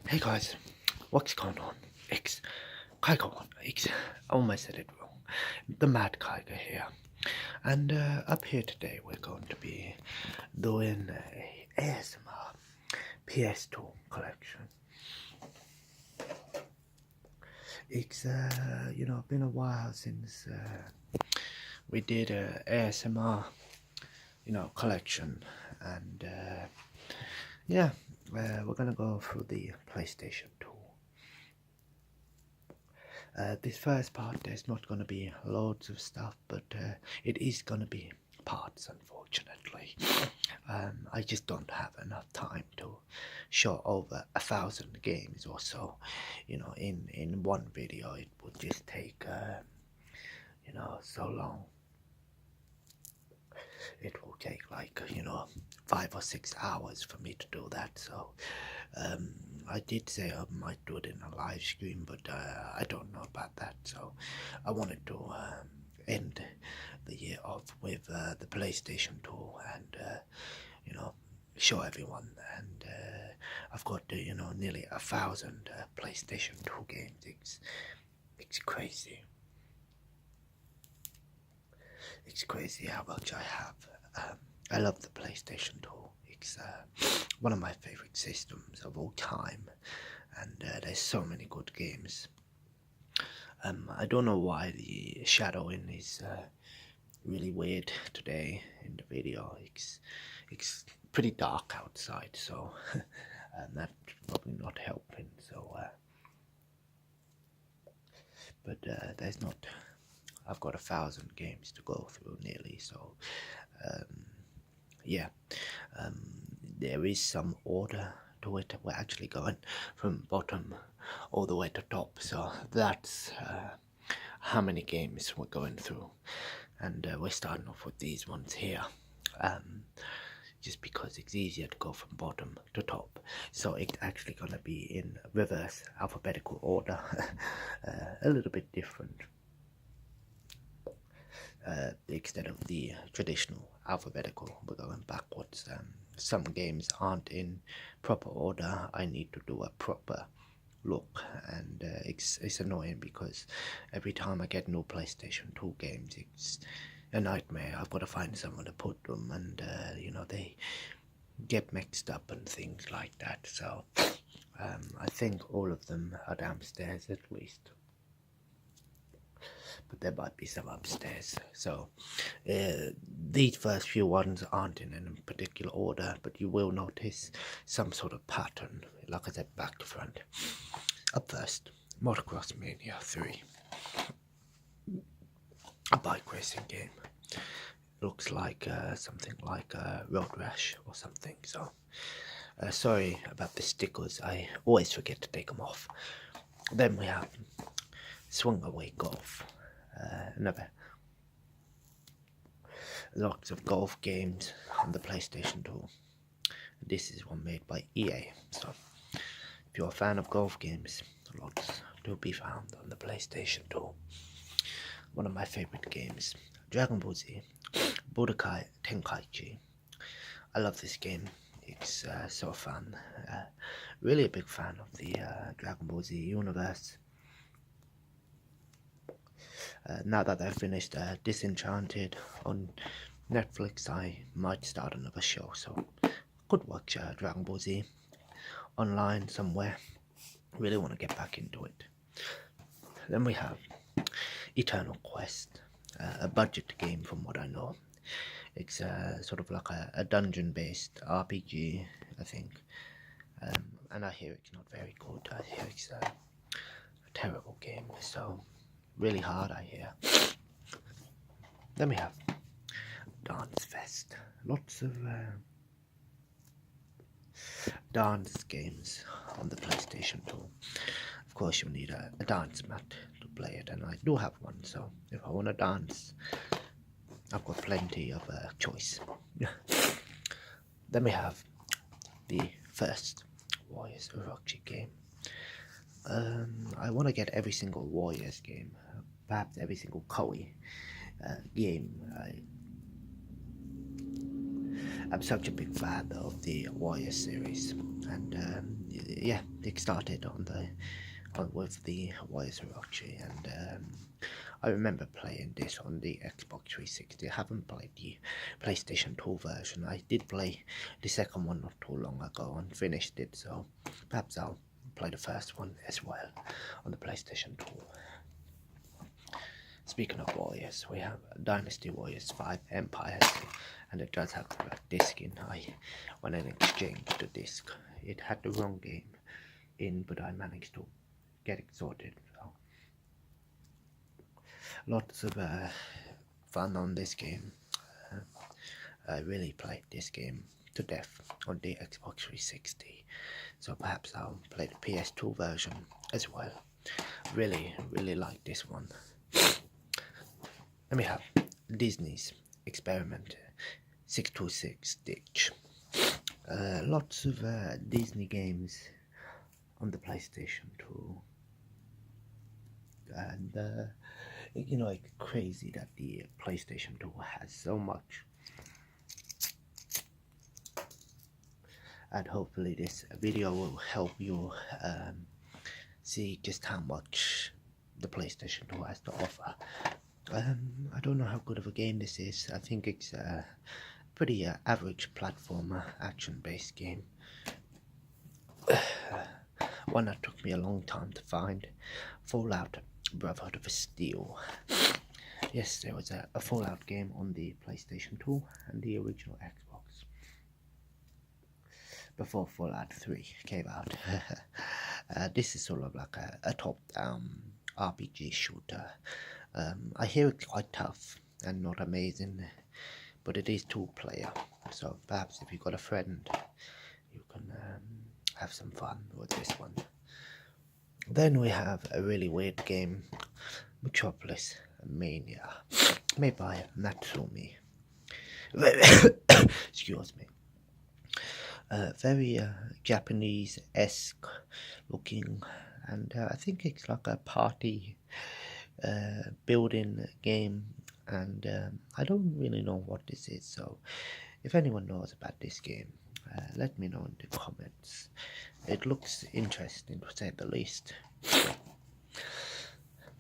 Hey guys, what's going on? It's Kaigo on. It's I almost said it wrong. The Mad Kaigo here. And up here today we're going to be doing a ASMR PS2 collection. It's been a while since we did a ASMR collection, and yeah, we're gonna go through the PlayStation 2. This first part, there's not going to be loads of stuff, but it is going to be parts, unfortunately. I just don't have enough time to show over 1,000 games or so. In one video, it would just take, so long. It will take like 5 or 6 hours for me to do that. So I did say I might do it in a live stream, but I don't know about that. So I wanted to end the year off with the PlayStation 2 and show everyone. And I've got nearly 1,000 PlayStation 2 games. It's crazy. It's crazy how much I have. I love the PlayStation 2. It's one of my favorite systems of all time, and there's so many good games. I don't know why the shadowing is really weird today in the video. It's pretty dark outside, so that's probably not helping. So, but there's not. I've got 1,000 games to go through nearly, so yeah, there is some order to it. We're actually going from bottom all the way to top, so that's how many games we're going through, and we're starting off with these ones here, just because it's easier to go from bottom to top. So it's actually going to be in reverse alphabetical order, a little bit different. Instead of the traditional alphabetical, we're going backwards. Some games aren't in proper order. I need to do a proper look, and it's annoying because every time I get new PlayStation 2 games, it's a nightmare. I've got to find somewhere to put them, and they get mixed up and things like that. So I think all of them are downstairs at least, but there might be some upstairs. So these first few ones aren't in any particular order, but you will notice some sort of pattern, like I said, back to front. Up first, Motocross Mania 3, a bike racing game. Looks like something like Road Rash or something. So sorry about the stickers, I always forget to take them off. Then we have Swing Away Golf. Another lots of golf games on the PlayStation 2. This is one made by EA, so if you're a fan of golf games, lots to be found on the PlayStation 2. One of my favorite games, Dragon Ball Z Budokai Tenkaichi. I love this game. It's so fun. Really a big fan of the Dragon Ball Z universe. Now that I've finished Disenchanted on Netflix, I might start another show, so I could watch Dragon Ball Z online somewhere. Really want to get back into it. Then we have Eternal Quest, a budget game from what I know. It's sort of like a dungeon-based RPG, I think. And I hear it's not very good. I hear it's a terrible game, so really hard, I hear. Then we have Dance Fest. Lots of dance games on the PlayStation 2. Of course, you need a dance mat to play it, and I do have one, so if I want to dance, I've got plenty of choice. Then we have the first Warriors Orochi game. I want to get every single Warriors game, perhaps every single Koei game. I'm such a big fan of the Warriors series. and yeah, it started with the Warriors of Rocktree, and I remember playing this on the Xbox 360. I haven't played the PlayStation 2 version. I did play the second one not too long ago and finished it, so perhaps I'll play the first one as well on the PlayStation 2. Speaking of Warriors, we have Dynasty Warriors 5 Empires, and it does have a disc in. When I exchanged the disc, it had the wrong game in, but I managed to get it sorted. So lots of fun on this game. I really played this game to death on the Xbox 360, so perhaps I'll play the PS2 version as well. Really like this one. Then we have Disney's Experiment 626 Stitch. Lots of Disney games on the PlayStation 2, and you know, it's crazy that the PlayStation 2 has so much. And hopefully this video will help you see just how much the PlayStation 2 has to offer. I don't know how good of a game this is. I think it's a pretty average platformer action-based game. One that took me a long time to find. Fallout Brotherhood of Steel. Yes, there was a Fallout game on the PlayStation 2 and the original Xbox before Fallout 3 came out. This is sort of like a top-down RPG shooter. I hear it's quite tough and not amazing, but it is two-player, so perhaps if you've got a friend, you can have some fun with this one. Then we have a really weird game, Metropolis Mania, made by Natsumi. Excuse me. Very Japanese-esque looking, and I think it's like a party building game, and I don't really know what this is, so if anyone knows about this game, let me know in the comments. It looks interesting, to say the least.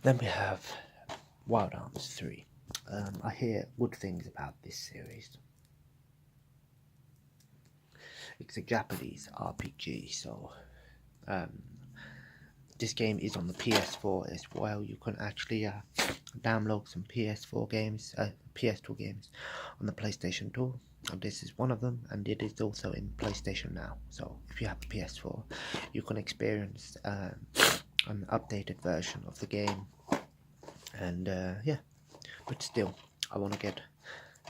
Then we have Wild Arms 3. I hear good things about this series. It's a Japanese RPG, so this game is on the PS4 as well. You can actually download some PS2 games on the PlayStation 2. And this is one of them, and it is also in PlayStation Now. So if you have a PS4, you can experience an updated version of the game. And yeah, but still, I want to get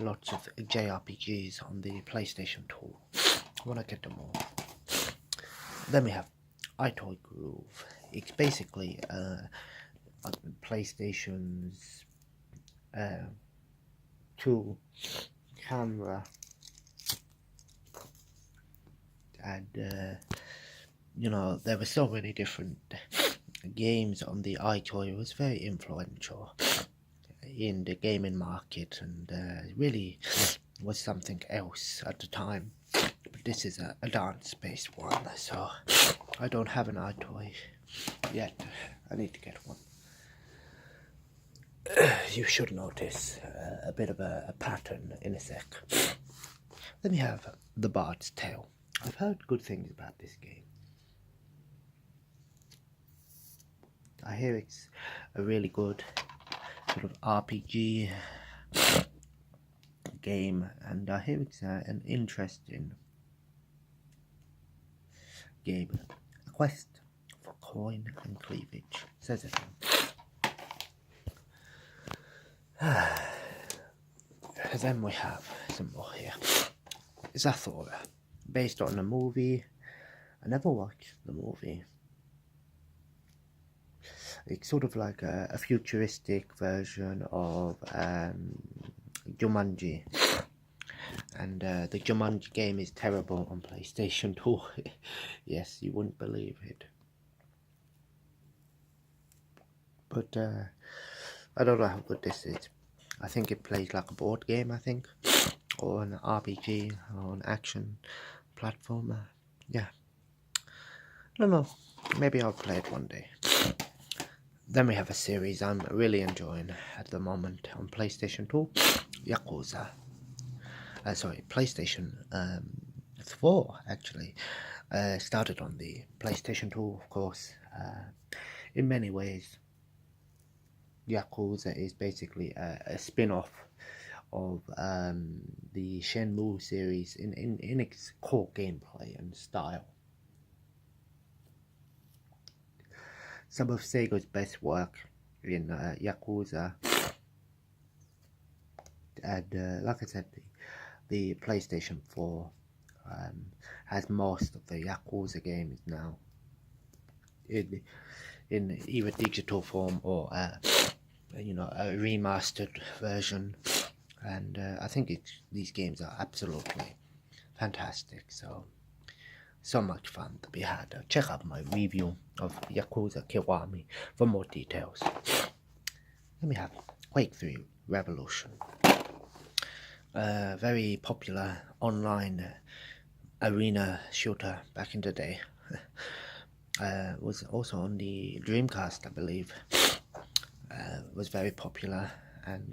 lots of JRPGs on the PlayStation 2. I want to get them all. Then we have iToy Groove. It's basically PlayStation's 2 camera, and you know, there were so many different games on the iToy. It was very influential in the gaming market, and really was something else at the time. But this is a dance-based one, so I don't have an iToy yet. I need to get one. You should notice a bit of a pattern in a sec. Then we have The Bard's Tale. I've heard good things about this game. I hear it's a really good sort of RPG game, and I hear it's an interesting game. A quest for coin and cleavage, says it. Then we have some more here. Zathura, based on a movie. I never watched the movie. It's sort of like a futuristic version of Jumanji. And the Jumanji game is terrible on PlayStation 2. Yes, you wouldn't believe it. But I don't know how good this is. I think it plays like a board game, I think. Or an RPG, or an action platformer. Yeah. don't know, maybe I'll play it one day. Then we have a series I'm really enjoying at the moment on PlayStation 2, Yakuza. Sorry, PlayStation 4 actually. Started on the PlayStation 2, of course. In many ways, Yakuza is basically a spin-off of the Shenmue series in its core gameplay and style. Some of Sega's best work in Yakuza, and like I said, the PlayStation 4 has most of the Yakuza games now in either digital form or a remastered version, and I think these games are absolutely fantastic. So much fun to be had. Check out my review of Yakuza Kiwami for more details. Then we have Quake 3 Revolution. Very popular online arena shooter back in the day. Was also on the Dreamcast, I believe. Was very popular, and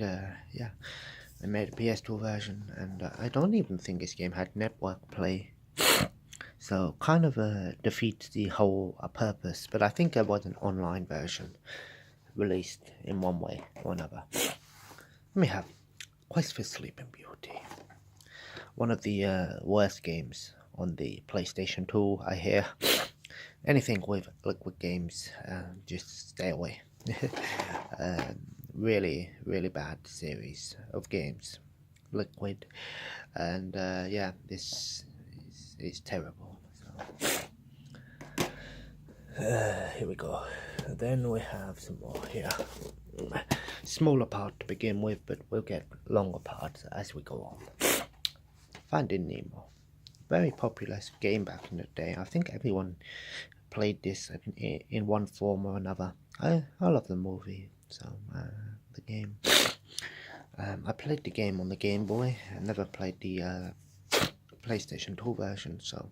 yeah, they made a PS2 version, and I don't even think this game had network play, so kind of defeats the whole purpose. But I think there was an online version released in one way or another. Then we have Quest for Sleeping Beauty, one of the worst games on the PlayStation 2, I hear. Anything with Liquid Games, just stay away. Really, really bad series of games, Liquid, and yeah, this is terrible. So, here we go. Then we have some more here. Smaller part to begin with, but we'll get longer parts as we go on. Finding Nemo, very popular game back in the day. I think everyone played this in one form or another. I love the movie, so the game. I played the game on the Game Boy. I never played the PlayStation 2 version, so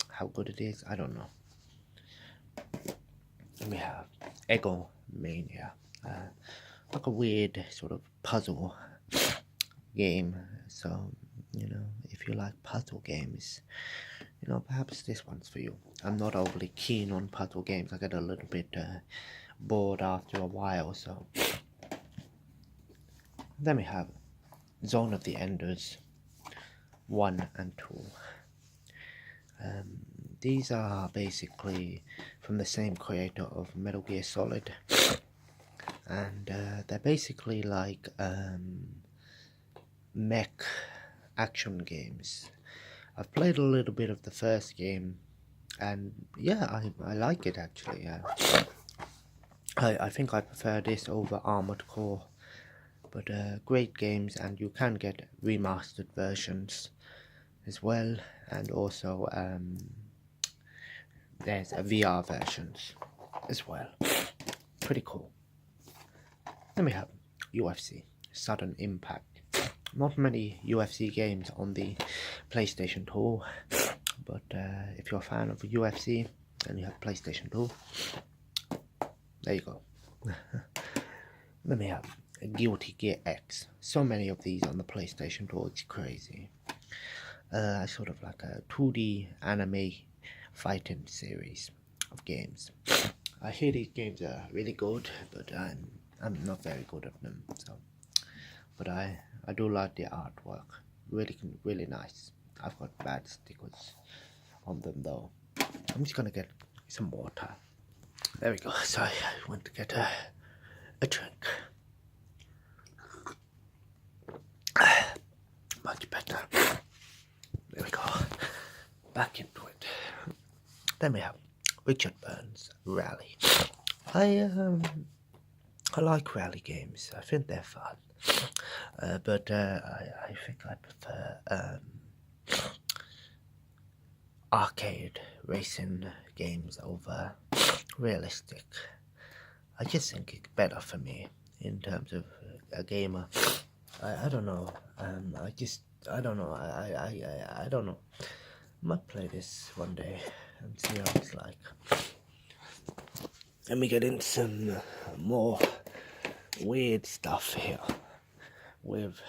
how good it is, I don't know. And we have Ego Mania, like a weird sort of puzzle game. So, if you like puzzle games, perhaps this one's for you. I'm not overly keen on puzzle games. I get a little bit bored after a while, so. Then we have Zone of the Enders 1 and 2. These are basically from the same creator of Metal Gear Solid, and they're basically like mech action games. I've played a little bit of the first game, and yeah, I like it actually. I think I prefer this over Armored Core, but great games, and you can get remastered versions as well, and also there's a VR versions as well. Pretty cool. Then we have UFC Sudden Impact. Not many UFC games on the PlayStation 2, but if you're a fan of UFC and you have PlayStation 2, there you go. Then we have Guilty Gear X. So many of these on the PlayStation 2, it's crazy. Sort of like a 2D anime fighting series of games. I hear these games are really good, but I'm not very good at them. So, but I do like the artwork. Really nice. I've got bad stickers on them though. I'm just gonna get some water. There we go. So I went to get a drink. Much better. There we go. Back into it. Then we have Richard Burns Rally. I like rally games. I think they're fun. But I think I prefer arcade racing games over realistic. I just think it's better for me in terms of a gamer. I don't know. I don't know. I don't know. I might play this one day and see how it's like. let me get into some more weird stuff here with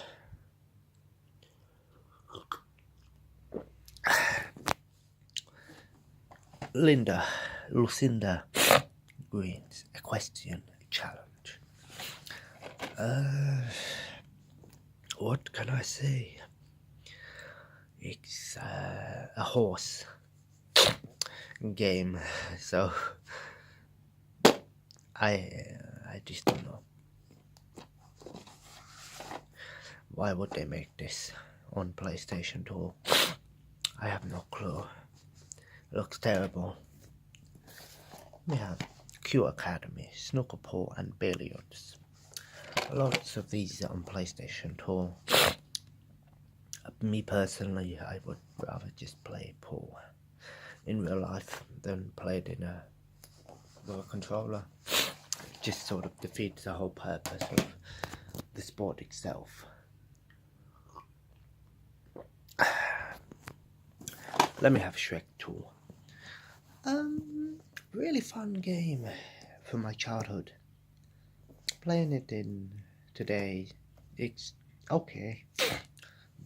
Lucinda Green's Equestrian Challenge. What can I say? It's a horse game, so I just don't know. Why would they make this on PlayStation 2? I have no clue. It looks terrible. We have Q Academy, Snooker Pool and Billiards. Lots of these are on PlayStation 2. Me personally, I would rather just play pool in real life than play it in a controller. It just sort of defeats the whole purpose of the sport itself. Let me have Shrek 2. Really fun game from my childhood. Playing it in today, it's okay,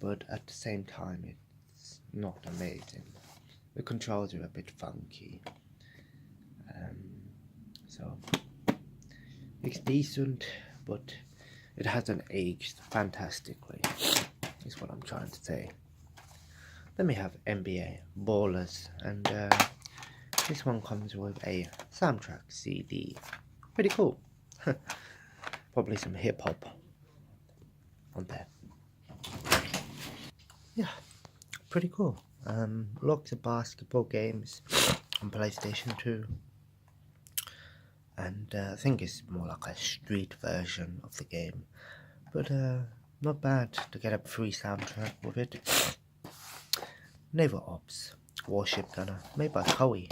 but at the same time it's not amazing. The controls are a bit funky, so it's decent, but it hasn't aged fantastically, is what I'm trying to say. Then we have NBA Ballers, and this one comes with a soundtrack CD. Pretty cool. Probably some hip hop on there. Yeah, pretty cool. Lots of basketball games on PlayStation 2. And I think it's more like a street version of the game. But not bad to get a free soundtrack with it. Naval Ops, Warship Gunner, made by Koei.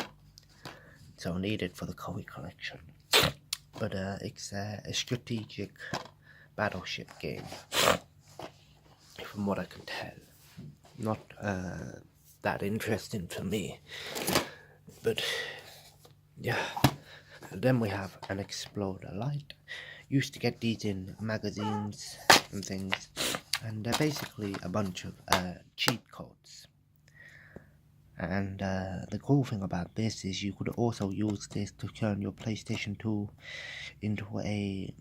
So needed for the Koei collection. But it's a strategic battleship game, from what I can tell. Not that interesting for me, but yeah. Then we have an Exploder Light. Used to get these in magazines and things, and they're basically a bunch of cheat codes. And the cool thing about this is you could also use this to turn your PlayStation 2 into a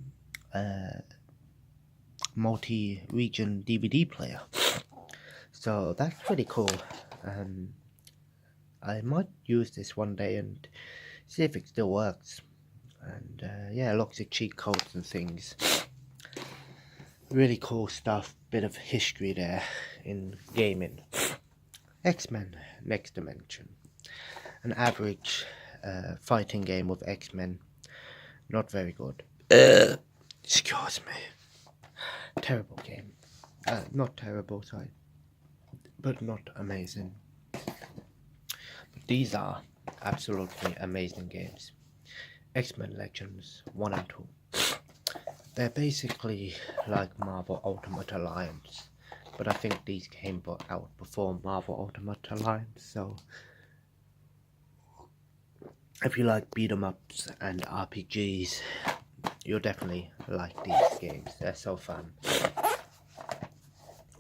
multi-region DVD player. So that's pretty cool. I might use this one day and see if it still works. And yeah, lots of cheat codes and things. Really cool stuff. Bit of history there in gaming. X-Men Next Dimension. An average fighting game with X-Men. Not very good. Excuse me. Terrible game. Not terrible, sorry. But not amazing. But these are absolutely amazing games. X-Men Legends 1 and 2. They're basically like Marvel Ultimate Alliance. But I think these came out before Marvel Ultimate Alliance, so if you like beat-em-ups and RPGs, you'll definitely like these games. They're so fun.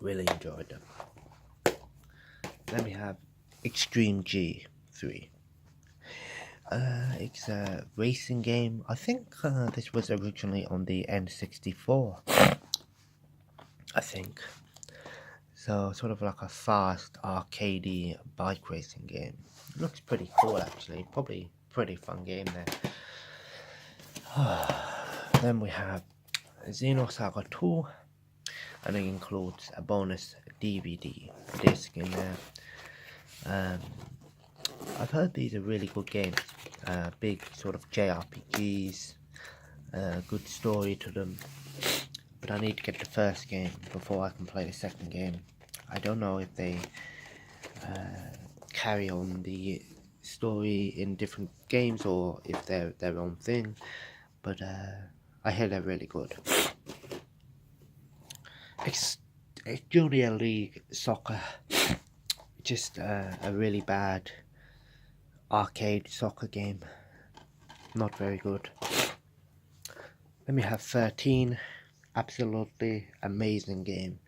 Really enjoyed them. Then we have Extreme G3. It's a racing game. I think this was originally on the N64. I think. So, sort of like a fast, arcadey bike racing game. It looks pretty cool, actually. Probably pretty fun game there. Then we have Xenosaga 2, and it includes a bonus DVD disc in there. I've heard these are really good games. Big sort of JRPGs, good story to them. But I need to get the first game before I can play the second game. I don't know if they carry on the story in different games or if they're their own thing, but I hear they're really good. It's Junior League Soccer, just a really bad arcade soccer game. not very good. Then we have 13, absolutely amazing game.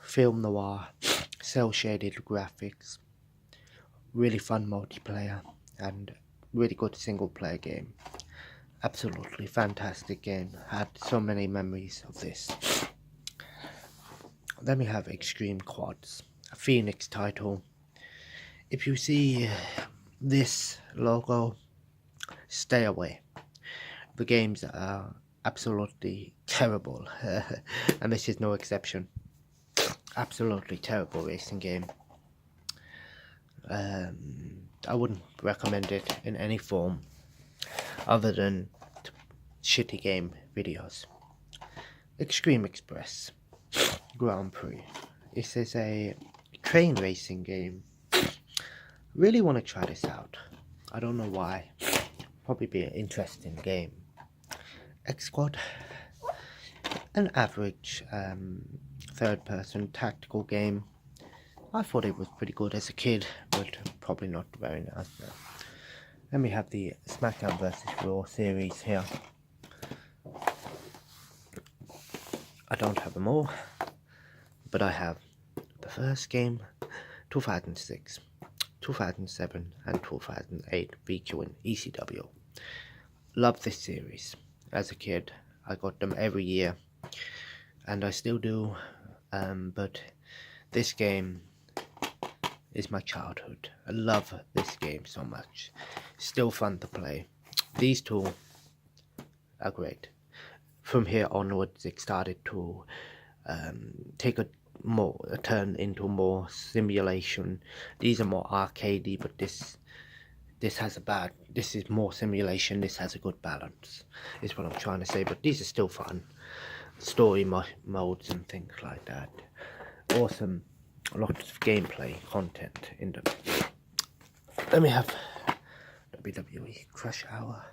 Film noir, cel-shaded graphics, really fun multiplayer, and really good single player game. Absolutely fantastic game. Had so many memories of this. Then we have Extreme Quads, a Phoenix title. If you see this logo, stay away. The games are absolutely terrible, and this is no exception. Absolutely terrible racing game. I wouldn't recommend it in any form other than shitty game videos. Extreme Express Grand Prix. This is a train racing game. Really want to try this out. I don't know why. Probably be an interesting game. X Squad, an average third-person tactical game. I thought it was pretty good as a kid, but probably not very nice now. Then we have the SmackDown vs. Raw series here. I don't have them all, but I have the first game, 2006, 2007 and 2008 featuring ECW. Love this series. As a kid, I got them every year, and I still do, but this game is my childhood. I love this game so much. Still fun to play. These two are great. From here onwards, it started to take a turn into more simulation. These are more arcadey, but this is more simulation. This has a good balance, is what I'm trying to say. But these are still fun. Story modes and things like that. Awesome. Lots of gameplay content in them. Then we have WWE Crush Hour.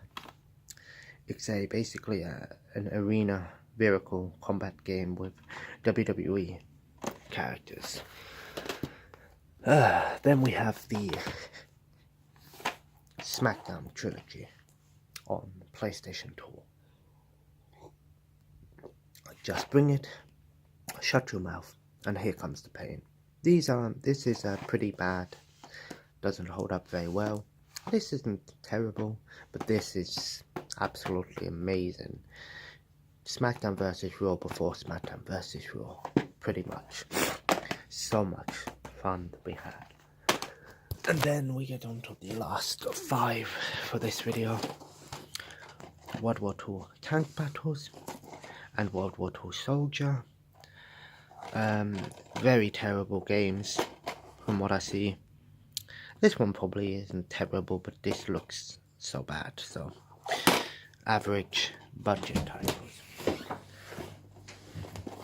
It's basically an arena vehicle combat game with WWE characters. Then we have the SmackDown trilogy on PlayStation 2. Just bring it, shut your mouth, and here comes the pain. This is pretty bad. Doesn't hold up very well. This isn't terrible, but this is absolutely amazing. SmackDown vs. Raw before SmackDown vs. Raw. Pretty much. So much fun we had. And then we get on to the last of 5 for this video. World War II Tank Battles and World War II Soldier. Very terrible games from what I see. This one probably isn't terrible, but this looks so bad, so average budget titles.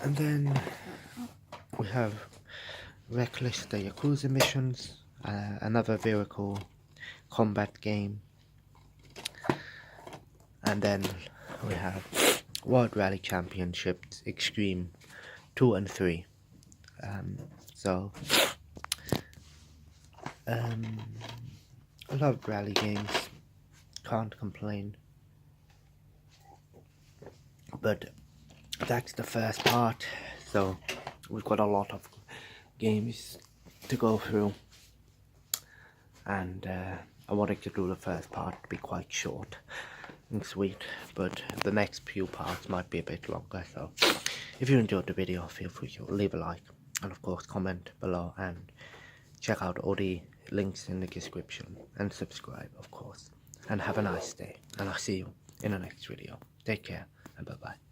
And then we have Reckless the Yakuza Missions, another vehicle combat game. And then we have World Rally Championships Extreme 2 and 3. I love rally games, can't complain. But that's the first part, so we've got a lot of games to go through, and I wanted to do the first part to be quite short and sweet, but the next few parts might be a bit longer. So if you enjoyed the video, feel free to leave a like, and of course comment below, and check out all the links in the description, and subscribe of course, and have a nice day, and I'll see you in the next video. Take care, and bye bye.